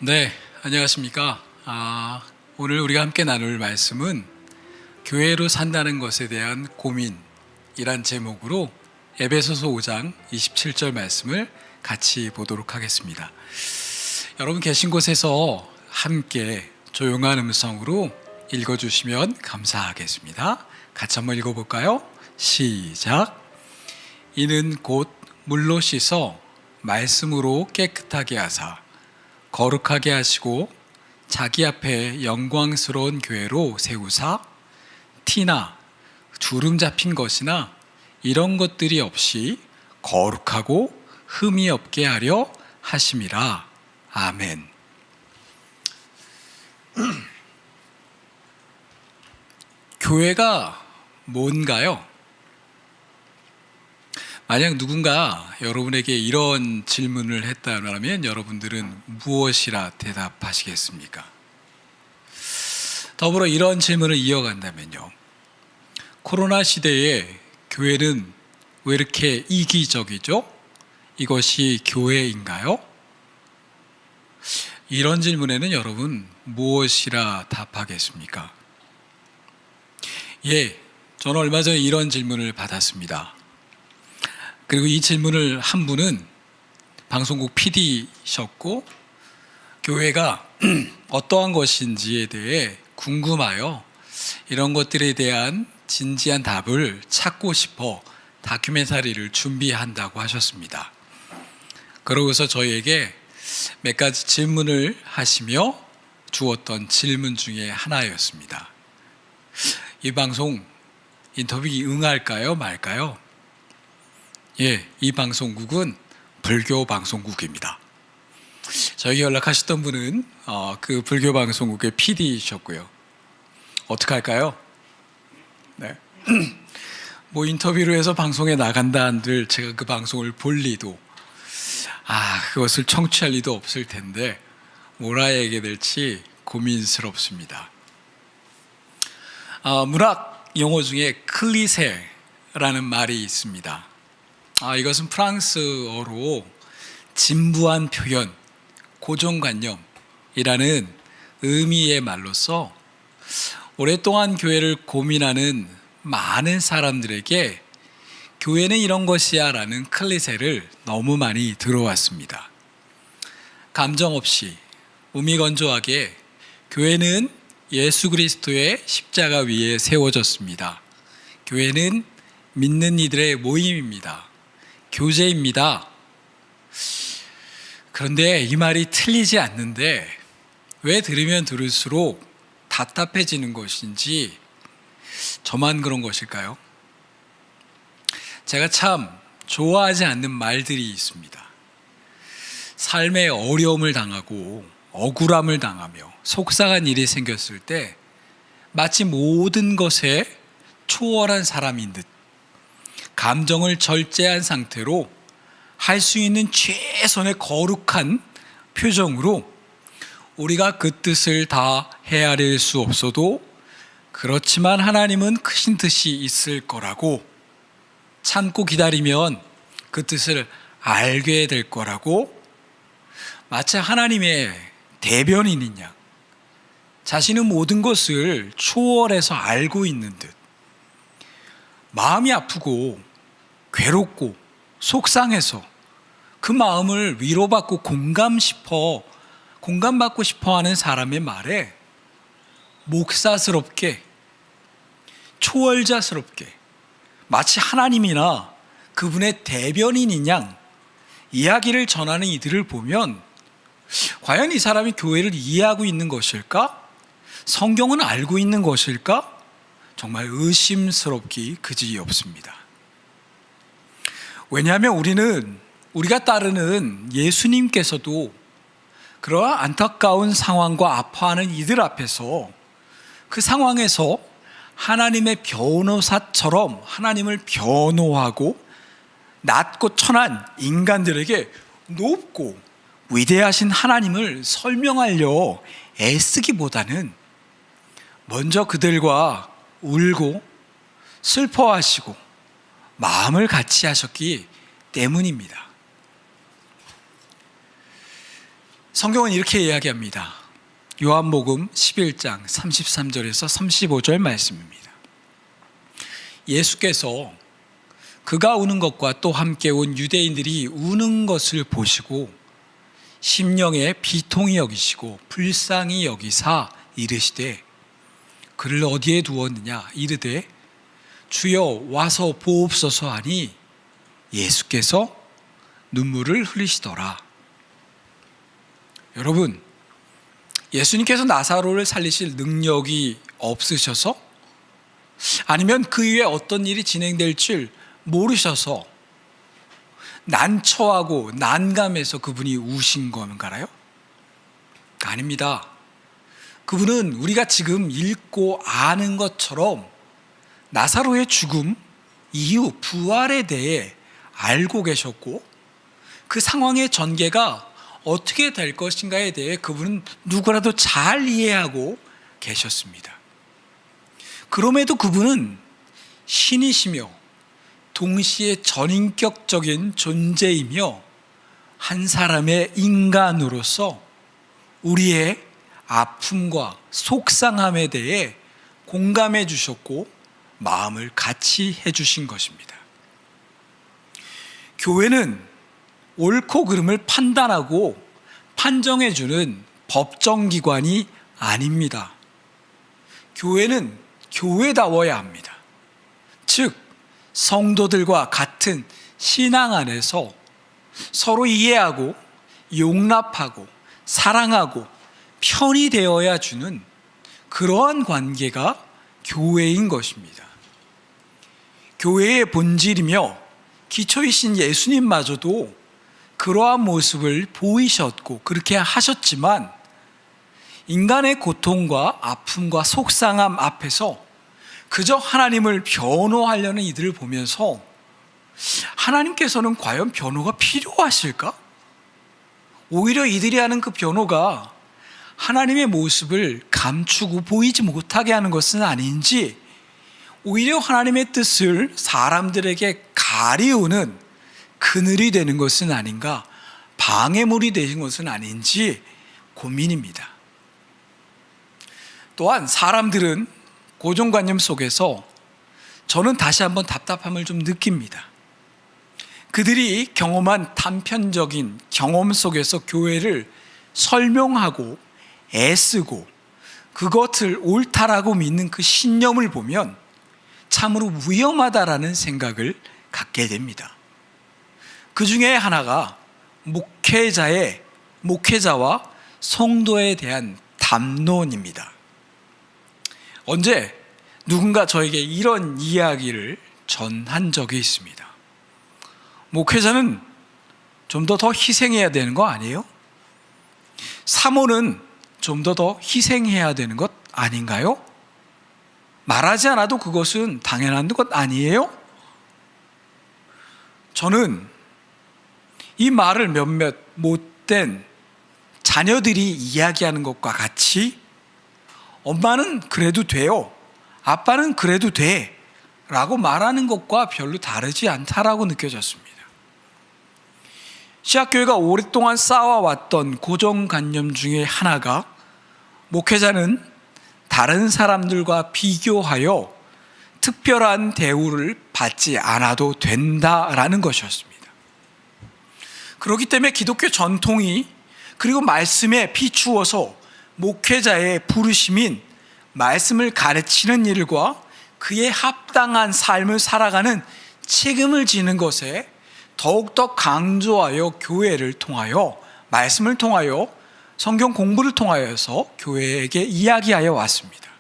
네, 안녕하십니까. 오늘 우리가 함께 나눌 말씀은 교회로 산다는 것에 대한 고민이란 제목으로 에베소서 5장 27절 말씀을 같이 보도록 하겠습니다. 여러분 계신 곳에서 함께 조용한 음성으로 읽어주시면 감사하겠습니다. 같이 한번 읽어볼까요? 시작. 이는 곧 물로 씻어 말씀으로 깨끗하게 하사 거룩하게 하시고 자기 앞에 영광스러운 교회로 세우사 티나 주름 잡힌 것이나 이런 것들이 없이 거룩하고 흠이 없게 하려 하심이라. 아멘. 교회가 뭔가요? 만약 누군가 여러분에게 이런 질문을 했다면 여러분들은 무엇이라 대답하시겠습니까? 더불어 이런 질문을 이어간다면요. 코로나 시대에 교회는 왜 이렇게 이기적이죠? 이것이 교회인가요? 이런 질문에는 여러분 무엇이라 답하겠습니까? 저는 얼마 전에 이런 질문을 받았습니다. 그리고 이 질문을 한 분은 방송국 PD셨고 교회가 어떠한 것인지에 대해 궁금하여 이런 것들에 대한 진지한 답을 찾고 싶어 다큐멘터리를 준비한다고 하셨습니다. 그러고서 저희에게 몇 가지 질문을 하시며 주었던 질문 중에 하나였습니다. 이 방송 인터뷰에 응할까요? 말까요? 이 방송국은 불교 방송국입니다. 저에게 연락하셨던 분은 그 불교 방송국의 PD셨고요. 어떻게 할까요? 네. 뭐 인터뷰로 해서 방송에 나간다 한들 제가 그 방송을 볼 리도 그것을 청취할 리도 없을 텐데 뭐라 해야 될지 고민스럽습니다. 문학 용어 중에 클리셰라는 말이 있습니다. 이것은 프랑스어로 진부한 표현, 고정관념이라는 의미의 말로서 오랫동안 교회를 고민하는 많은 사람들에게 교회는 이런 것이야 라는 클리셰를 너무 많이 들어왔습니다. 감정 없이 우미건조하게 교회는 예수 그리스도의 십자가 위에 세워졌습니다. 교회는 믿는 이들의 모임입니다. 교제입니다. 그런데 이 말이 틀리지 않는데 왜 들으면 들을수록 답답해지는 것인지 저만 그런 것일까요? 제가 참 좋아하지 않는 말들이 있습니다. 삶의 어려움을 당하고 억울함을 당하며 속상한 일이 생겼을 때 마치 모든 것에 초월한 사람인 듯 감정을 절제한 상태로 할 수 있는 최선의 거룩한 표정으로 우리가 그 뜻을 다 헤아릴 수 없어도 그렇지만 하나님은 크신 뜻이 있을 거라고 참고 기다리면 그 뜻을 알게 될 거라고 마치 하나님의 대변인인 양 자신은 모든 것을 초월해서 알고 있는 듯 마음이 아프고 괴롭고 속상해서 그 마음을 위로받고 공감받고 싶어 하는 사람의 말에 목사스럽게 초월자스럽게 마치 하나님이나 그분의 대변인인 양 이야기를 전하는 이들을 보면 과연 이 사람이 교회를 이해하고 있는 것일까? 성경은 알고 있는 것일까? 정말 의심스럽기 그지 없습니다. 왜냐하면 우리가 따르는 예수님께서도 그러한 안타까운 상황과 아파하는 이들 앞에서 그 상황에서 하나님의 변호사처럼 하나님을 변호하고 낮고 천한 인간들에게 높고 위대하신 하나님을 설명하려 애쓰기보다는 먼저 그들과 울고 슬퍼하시고 마음을 같이 하셨기 때문입니다. 성경은 이렇게 이야기합니다. 요한복음 11장 33절에서 35절 말씀입니다. 예수께서 그가 우는 것과 또 함께 온 유대인들이 우는 것을 보시고 심령에 비통히 여기시고 불쌍히 여기사 이르시되 그를 어디에 두었느냐 이르되 주여 와서 보옵소서 하니 예수께서 눈물을 흘리시더라. 여러분, 예수님께서 나사로를 살리실 능력이 없으셔서 아니면 그 이후에 어떤 일이 진행될 줄 모르셔서 난처하고 난감해서 그분이 우신 건가요? 아닙니다. 그분은 우리가 지금 읽고 아는 것처럼 나사로의 죽음 이후 부활에 대해 알고 계셨고 그 상황의 전개가 어떻게 될 것인가에 대해 그분은 누구라도 잘 이해하고 계셨습니다. 그럼에도 그분은 신이시며 동시에 전인격적인 존재이며 한 사람의 인간으로서 우리의 아픔과 속상함에 대해 공감해 주셨고 마음을 같이 해주신 것입니다. 교회는 옳고 그름을 판단하고 판정해 주는 법정기관이 아닙니다. 교회는 교회다워야 합니다. 즉 성도들과 같은 신앙 안에서 서로 이해하고 용납하고 사랑하고 편이 되어야 주는 그러한 관계가 교회인 것입니다. 교회의 본질이며 기초이신 예수님마저도 그러한 모습을 보이셨고 그렇게 하셨지만 인간의 고통과 아픔과 속상함 앞에서 그저 하나님을 변호하려는 이들을 보면서 하나님께서는 과연 변호가 필요하실까? 오히려 이들이 하는 그 변호가 하나님의 모습을 감추고 보이지 못하게 하는 것은 아닌지 오히려 하나님의 뜻을 사람들에게 가리우는 그늘이 되는 것은 아닌가, 방해물이 되는 것은 아닌지 고민입니다. 또한 사람들은 고정관념 속에서 저는 다시 한번 답답함을 좀 느낍니다. 그들이 경험한 단편적인 경험 속에서 교회를 설명하고 애쓰고 그것을 옳다라고 믿는 그 신념을 보면 참으로 위험하다라는 생각을 갖게 됩니다. 그 중에 하나가 목회자와 성도에 대한 담론입니다. 언제 누군가 저에게 이런 이야기를 전한 적이 있습니다. 목회자는 좀 더 희생해야 되는 거 아니에요? 사모는 좀 더 희생해야 되는 것 아닌가요? 말하지 않아도 그것은 당연한 것 아니에요? 저는 이 말을 몇몇 못된 자녀들이 이야기하는 것과 같이 엄마는 그래도 돼요, 아빠는 그래도 돼 라고 말하는 것과 별로 다르지 않다라고 느껴졌습니다. 시학교회가 오랫동안 쌓아왔던 고정관념 중에 하나가 목회자는 다른 사람들과 비교하여 특별한 대우를 받지 않아도 된다라는 것이었습니다. 그렇기 때문에 기독교 전통이 그리고 말씀에 비추어서 목회자의 부르심인 말씀을 가르치는 일과 그에 합당한 삶을 살아가는 책임을 지는 것에 더욱더 강조하여 교회를 통하여 말씀을 통하여 성경 공부를 통하여서 교회에게 이야기하여 왔습니다.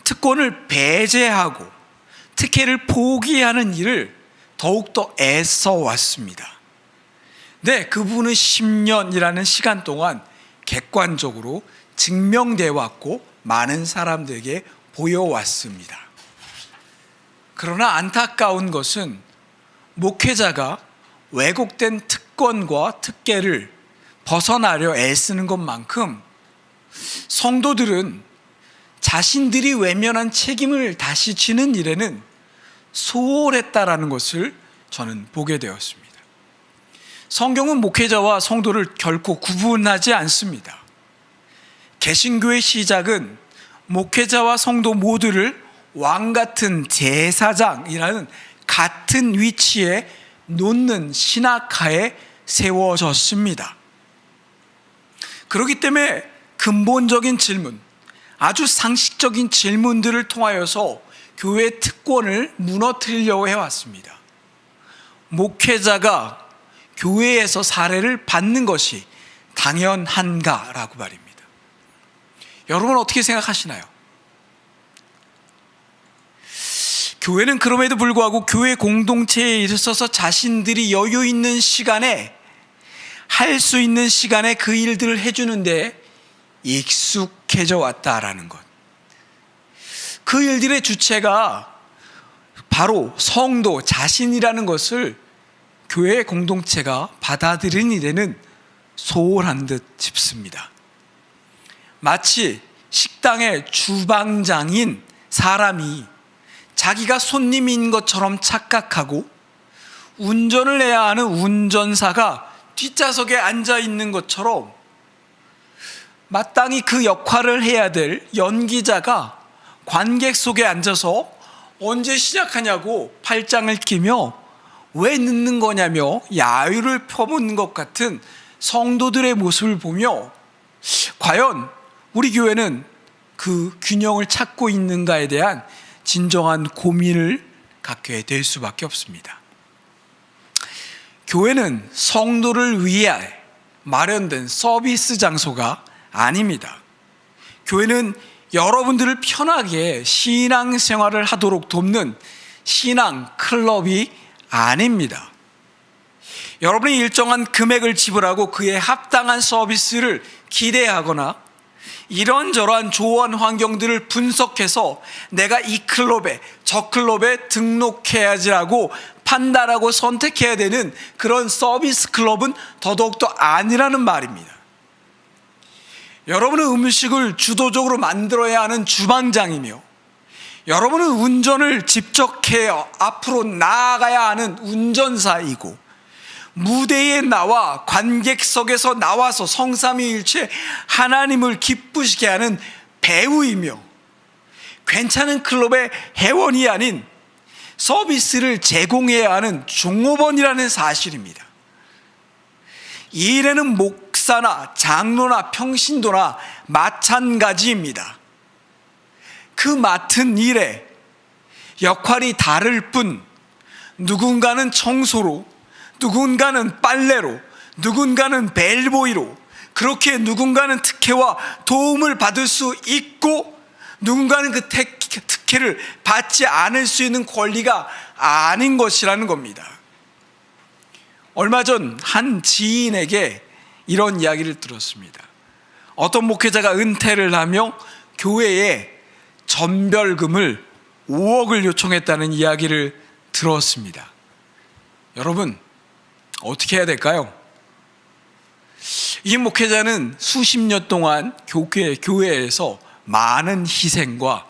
특권을 배제하고 특혜를 포기하는 일을 더욱더 애써 왔습니다. 네, 그 부분은 10년이라는 시간 동안 객관적으로 증명되어 왔고 많은 사람들에게 보여왔습니다. 그러나 안타까운 것은 목회자가 왜곡된 특권과 특혜를 벗어나려 애쓰는 것만큼 성도들은 자신들이 외면한 책임을 다시 지는 일에는 소홀했다라는 것을 저는 보게 되었습니다. 성경은 목회자와 성도를 결코 구분하지 않습니다. 개신교의 시작은 목회자와 성도 모두를 왕 같은 제사장이라는 같은 위치에 놓는 신학하에 세워졌습니다. 그렇기 때문에 근본적인 질문, 아주 상식적인 질문들을 통하여서 교회의 특권을 무너뜨리려고 해왔습니다. 목회자가 교회에서 사례를 받는 것이 당연한가라고 말입니다. 여러분 어떻게 생각하시나요? 교회는 그럼에도 불구하고 교회 공동체에 있어서 자신들이 여유 있는 시간에 할 수 있는 시간에 그 일들을 해주는데 익숙해져 왔다라는 것. 그 일들의 주체가 바로 성도 자신이라는 것을 교회 공동체가 받아들이는 일에는 소홀한 듯 싶습니다. 마치 식당의 주방장인 사람이 자기가 손님인 것처럼 착각하고 운전을 해야 하는 운전사가 뒷좌석에 앉아 있는 것처럼 마땅히 그 역할을 해야 될 연기자가 관객 속에 앉아서 언제 시작하냐고 팔짱을 끼며 왜 늦는 거냐며 야유를 펴보는 것 같은 성도들의 모습을 보며 과연 우리 교회는 그 균형을 찾고 있는가에 대한 진정한 고민을 갖게 될 수밖에 없습니다. 교회는 성도를 위해 마련된 서비스 장소가 아닙니다. 교회는 여러분들을 편하게 신앙생활을 하도록 돕는 신앙 클럽이 아닙니다. 여러분이 일정한 금액을 지불하고 그에 합당한 서비스를 기대하거나 이런저런 조언 환경들을 분석해서 내가 이 클럽에 저 클럽에 등록해야지라고 판단하고 선택해야 되는 그런 서비스 클럽은 더더욱더 아니라는 말입니다. 여러분은 음식을 주도적으로 만들어야 하는 주방장이며 여러분은 운전을 직접 해야 앞으로 나아가야 하는 운전사이고 무대에 나와 관객석에서 나와서 성삼위일체 하나님을 기쁘시게 하는 배우이며 괜찮은 클럽의 회원이 아닌 서비스를 제공해야 하는 종업원이라는 사실입니다. 이 일에는 목사나 장로나 평신도나 마찬가지입니다. 그 맡은 일에 역할이 다를 뿐 누군가는 청소로, 누군가는 빨래로, 누군가는 벨보이로 그렇게 누군가는 특혜와 도움을 받을 수 있고 누군가는 그 특혜를 받지 않을 수 있는 권리가 아닌 것이라는 겁니다. 얼마 전 한 지인에게 이런 이야기를 들었습니다. 어떤 목회자가 은퇴를 하며 교회에 전별금을 5억을 요청했다는 이야기를 들었습니다. 여러분 어떻게 해야 될까요? 이 목회자는 수십 년 동안 교회에서 많은 희생과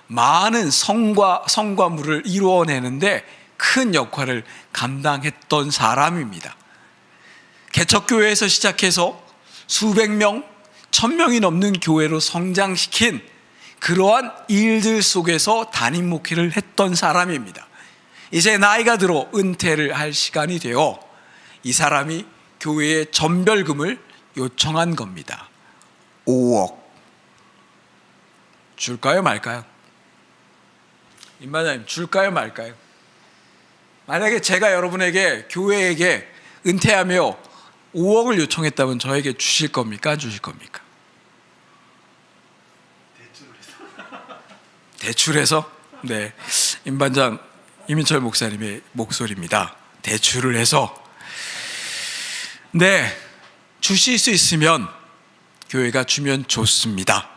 많은 성과물을 이루어내는데 큰 역할을 감당했던 사람입니다. 개척교회에서 시작해서 수백 명, 1000명이 넘는 교회로 성장시킨 그러한 일들 속에서 담임 목회를 했던 사람입니다. 이제 나이가 들어 은퇴를 할 시간이 되어 이 사람이 교회에 전별금을 요청한 겁니다. 5억. 줄까요 말까요? 임반장님 줄까요 말까요? 만약에 제가 여러분에게 교회에게 은퇴하며 5억을 요청했다면 저에게 주실 겁니까? 안 주실 겁니까? 대출해서? 네, 임반장 이민철 목사님의 목소리입니다. 대출을 해서 네, 주실 수 있으면 교회가 주면 좋습니다.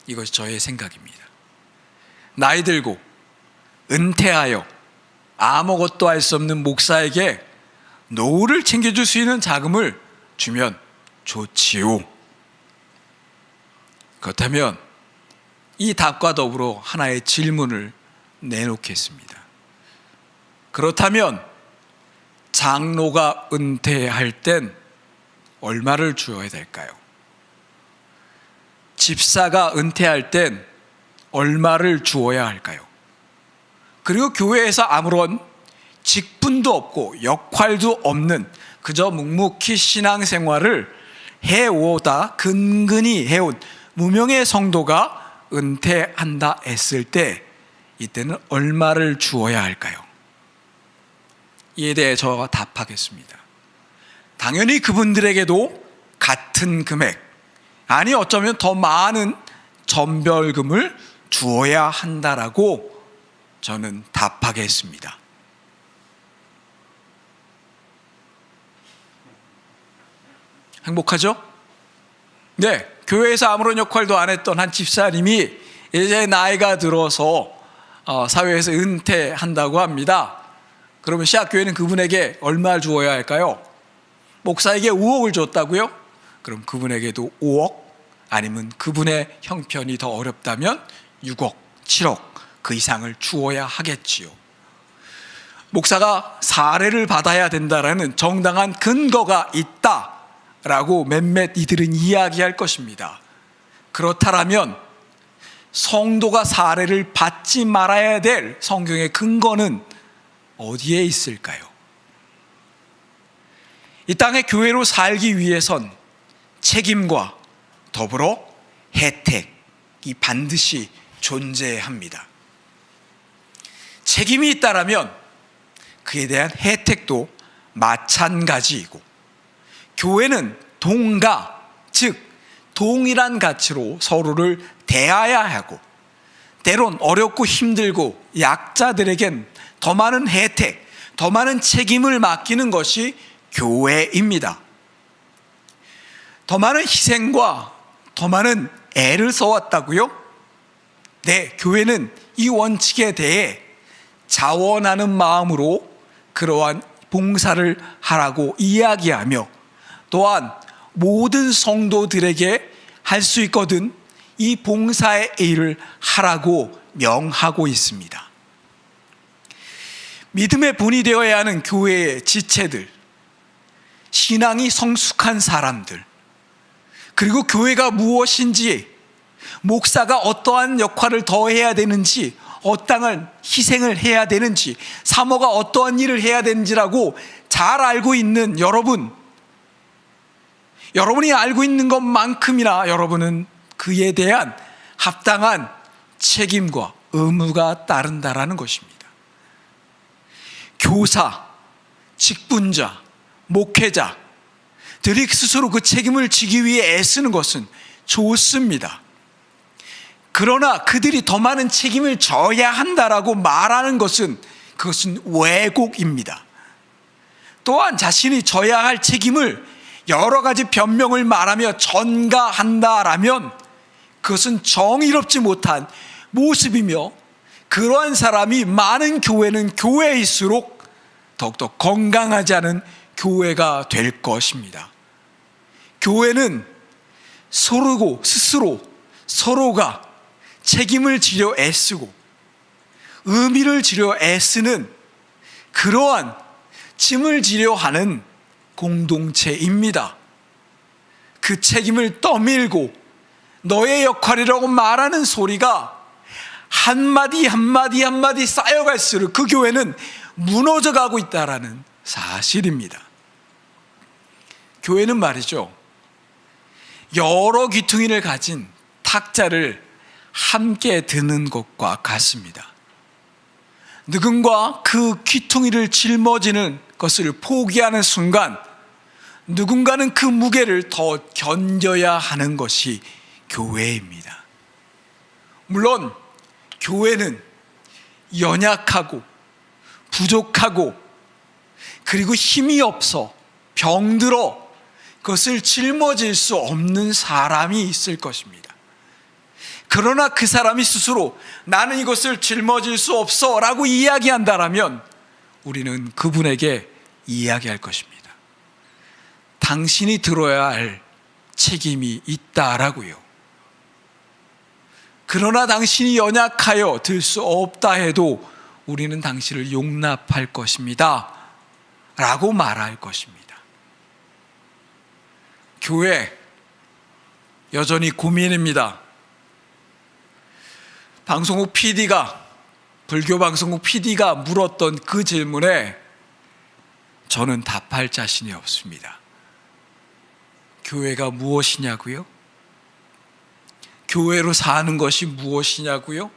이것이 저의 생각입니다. 나이 들고 은퇴하여 아무것도 할 수 없는 목사에게 노후를 챙겨줄 수 있는 자금을 주면 좋지요. 그렇다면 이 답과 더불어 하나의 질문을 내놓겠습니다. 그렇다면 장로가 은퇴할 땐 얼마를 주어야 될까요? 집사가 은퇴할 땐 얼마를 주어야 할까요? 그리고 교회에서 아무런 직분도 없고 역할도 없는 그저 묵묵히 신앙생활을 해오다 근근히 해온 무명의 성도가 은퇴한다 했을 때 이때는 얼마를 주어야 할까요? 이에 대해 저가 답하겠습니다. 당연히 그분들에게도 같은 금액, 아니 어쩌면 더 많은 전별금을 주어야 한다라고 저는 답하겠습니다. 행복하죠? 네, 교회에서 아무런 역할도 안 했던 한 집사님이 이제 나이가 들어서 사회에서 은퇴한다고 합니다. 그러면 시학교회는 그분에게 얼마를 주어야 할까요? 목사에게 5억을 줬다고요? 그럼 그분에게도 5억? 아니면 그분의 형편이 더 어렵다면 6억, 7억 그 이상을 주어야 하겠지요. 목사가 사례를 받아야 된다라는 정당한 근거가 있다라고 몇몇 이들은 이야기할 것입니다. 그렇다면 성도가 사례를 받지 말아야 될 성경의 근거는 어디에 있을까요? 이 땅의 교회로 살기 위해선 책임과 더불어 혜택이 반드시 존재합니다. 책임이 있다라면 그에 대한 혜택도 마찬가지이고, 교회는 동가, 즉 동일한 가치로 서로를 대해야 하고, 때론 어렵고 힘들고 약자들에겐 더 많은 혜택, 더 많은 책임을 맡기는 것이 교회입니다. 더 많은 희생과 더 많은 애를 써왔다고요? 네, 교회는 이 원칙에 대해 자원하는 마음으로 그러한 봉사를 하라고 이야기하며, 또한 모든 성도들에게 할 수 있거든 이 봉사의 일을 하라고 명하고 있습니다. 믿음의 본이 되어야 하는 교회의 지체들, 신앙이 성숙한 사람들, 그리고 교회가 무엇인지, 목사가 어떠한 역할을 더 해야 되는지, 어떠한 희생을 해야 되는지, 사모가 어떠한 일을 해야 되는지라고 잘 알고 있는 여러분이 알고 있는 것만큼이나 여러분은 그에 대한 합당한 책임과 의무가 따른다라는 것입니다. 교사, 직분자, 목회자들이 스스로 그 책임을 지기 위해 애쓰는 것은 좋습니다. 그러나 그들이 더 많은 책임을 져야 한다라고 말하는 것은 그것은 왜곡입니다. 또한 자신이 져야 할 책임을 여러 가지 변명을 말하며 전가한다라면 그것은 정의롭지 못한 모습이며, 그러한 사람이 많은 교회는 교회일수록 더욱더 건강하지 않은 교회가 될 것입니다. 교회는 스스로 서로가 책임을 지려 애쓰고 의미를 지려 애쓰는 그러한 짐을 지려 하는 공동체입니다. 그 책임을 떠밀고 너의 역할이라고 말하는 소리가 한마디 한마디 쌓여갈수록 그 교회는 무너져가고 있다는 사실입니다. 교회는 말이죠, 여러 귀퉁이를 가진 탁자를 함께 드는 것과 같습니다. 누군가 그 귀퉁이를 짊어지는 것을 포기하는 순간 누군가는 그 무게를 더 견뎌야 하는 것이 교회입니다. 물론 교회는 연약하고 부족하고 그리고 힘이 없어 병들어 그것을 짊어질 수 없는 사람이 있을 것입니다. 그러나 그 사람이 스스로 나는 이것을 짊어질 수 없어 라고 이야기한다면 우리는 그분에게 이야기할 것입니다. 당신이 들어야 할 책임이 있다라고요. 그러나 당신이 연약하여 들 수 없다 해도 우리는 당신을 용납할 것입니다 라고 말할 것입니다. 교회, 여전히 고민입니다. 방송국 PD가, 불교 방송국 PD가 물었던 그 질문에 저는 답할 자신이 없습니다. 교회가 무엇이냐고요? 교회로 사는 것이 무엇이냐고요?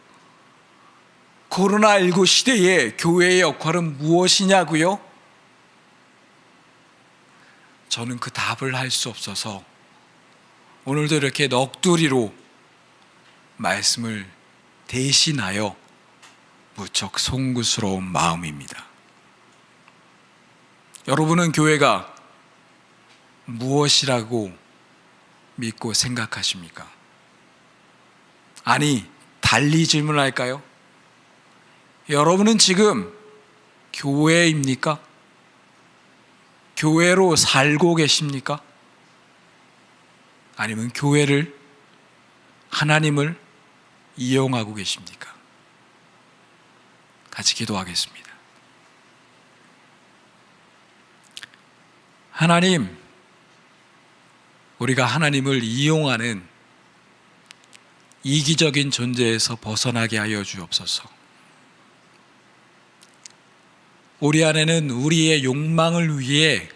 코로나19 시대에 교회의 역할은 무엇이냐고요? 저는 그 답을 할 수 없어서 오늘도 이렇게 넋두리로 말씀을 대신하여 무척 송구스러운 마음입니다. 여러분은 교회가 무엇이라고 믿고 생각하십니까? 아니, 달리 질문할까요? 여러분은 지금 교회입니까? 교회로 살고 계십니까? 아니면 교회를, 하나님을 이용하고 계십니까? 같이 기도하겠습니다. 하나님, 우리가 하나님을 이용하는 이기적인 존재에서 벗어나게 하여 주옵소서. 우리 안에는 우리의 욕망을 위해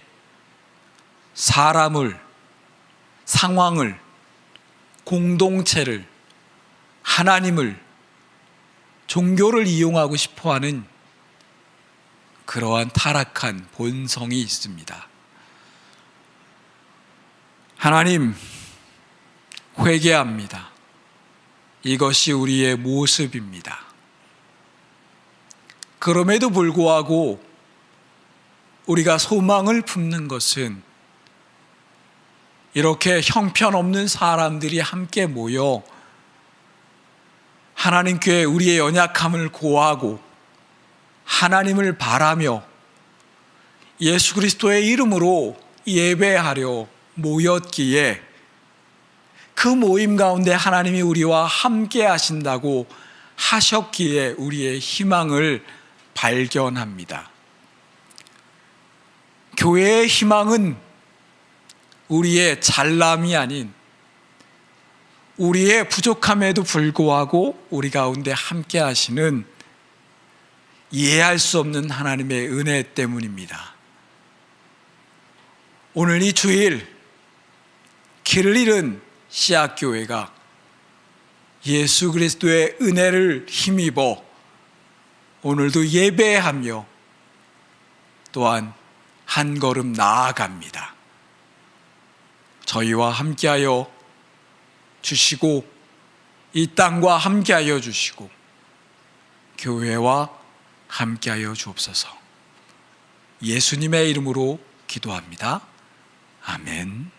사람을, 상황을, 공동체를, 하나님을, 종교를 이용하고 싶어하는 그러한 타락한 본성이 있습니다. 하나님, 회개합니다. 이것이 우리의 모습입니다. 그럼에도 불구하고 우리가 소망을 품는 것은 이렇게 형편없는 사람들이 함께 모여 하나님께 우리의 연약함을 고하고 하나님을 바라며 예수 그리스도의 이름으로 예배하려 모였기에 그 모임 가운데 하나님이 우리와 함께 하신다고 하셨기에 우리의 희망을 발견합니다. 교회의 희망은 우리의 잘남이 아닌 우리의 부족함에도 불구하고 우리 가운데 함께 하시는 이해할 수 없는 하나님의 은혜 때문입니다. 오늘 이 주일 길을 잃은 씨앗교회가 예수 그리스도의 은혜를 힘입어 오늘도 예배하며 또한 한 걸음 나아갑니다. 저희와 함께하여 주시고 이 땅과 함께하여 주시고 교회와 함께하여 주옵소서. 예수님의 이름으로 기도합니다. 아멘.